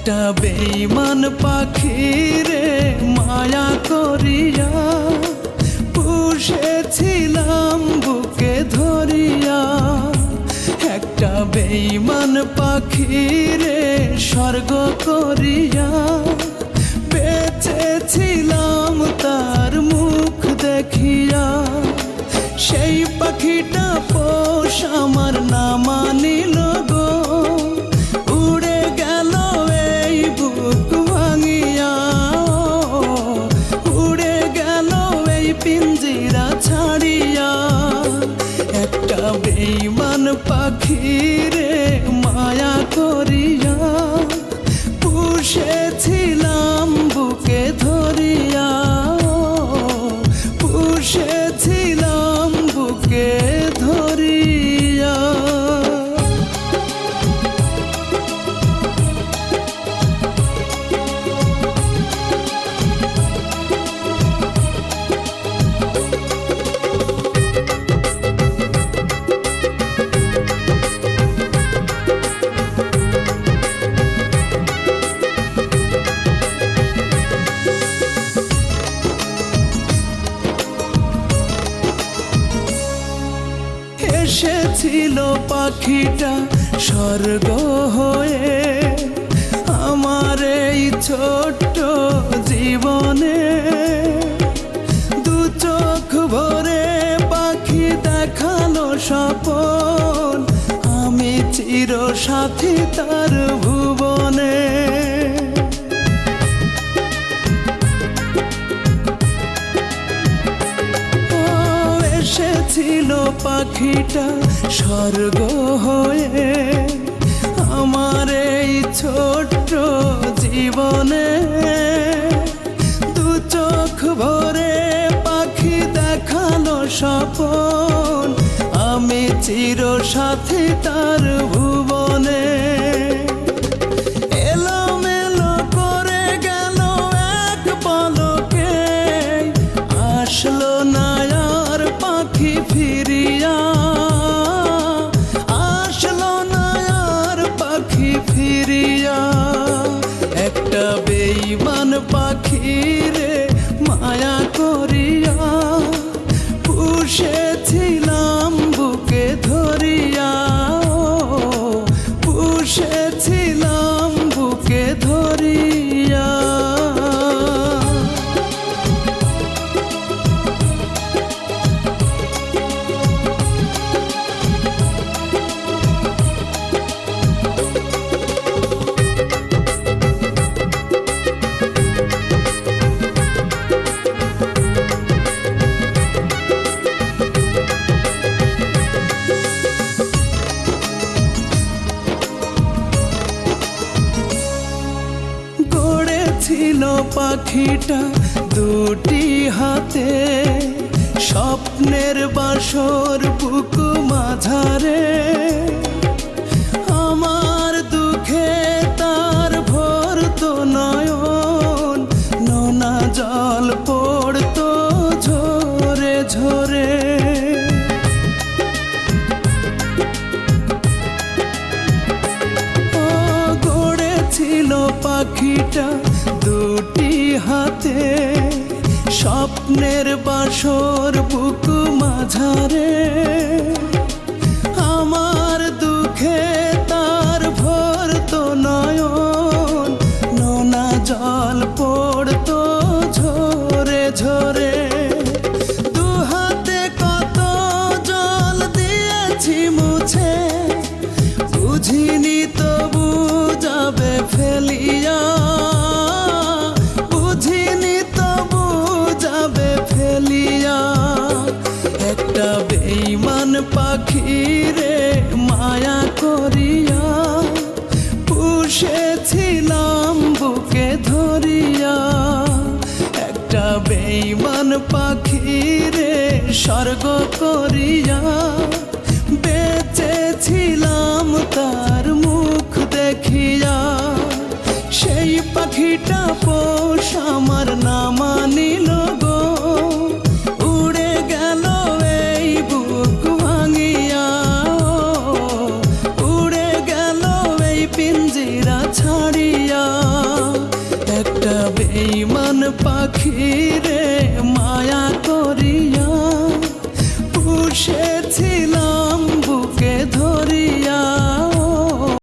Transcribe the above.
একটা বেঈমান পাখি রে মায়া করিয়া পুষেছিলাম বুকে ধরিয়া। একটা বেঈমান পাখি রে স্বর্গ করিয়া বেঁচেছিলাম তার মুখ দেখিয়া। সেই পাখিটা পোষ আমার না মানিল গো, উড়ে গেল এই বুক ভাঙিয়া, উড়ে গেল এই পিঞ্জিরা ছাড়িয়া। একটা বেঈমান পাখি রে মায়া করিয়া পুষেছিলাম বুকে ধরিয়া, পুষেছিলাম বুকে ধরিয়া। এসেছিল পাখিটা স্বর্গ হয়ে আমার এই ছোট্ট জীবনে। দু চোখ ভরে পাখি দেখালো স্বপন, আমি চির সাথী তার ভুবনে। এসেছিল পাখিটা স্বর্গ হয়ে আমার এই ছোট্ট জীবনে। দু চোখ ভরে পাখি দেখালো স্বপন, আমি চির সাথী তার ভুবনে। এলোমেলো করে গেল এক পলকে, আসলো না পাখি ফিরিয়া, আসলো না আর পাখি ফিরিয়া। একটা বেঈমান পাখি রে মায়া করিয়া পুষেছিলাম বুকে ধরিয়া, পুষেছিলাম বুকে ধরিয়া। ছিল পাখিটা দুটি হাতে, স্বপ্নের বাসর বুক মাঝারে। আমার দুঃখে তার ভরতো নয়ন, নোনা জল পড়তো ঝরে ঝরে। গড়েছিল পাখিটা দুটি হাতে, স্বপ্নের বাসর বুক মাঝারে। আমার দুঃখে তার ভরতো নয়ন, নোনা জল পড়তো ঝরে ঝরে। দু হাতে কত জল দিয়েছি মুছে, বুঝিনি তবু যাবে ফেলিয়া, বুঝিনি তবু যাবে ফেলিয়া। একটা বেঈমান পাখি রে মায়া করিয়া পুষেছিলাম বুকে ধরিয়া। একটা বেঈমান পাখি রে স্বর্গ করিয়া বেঁচেছিলাম তার মুখ দেখিয়া। সেই পাখিটা পোষ আমার না মানিল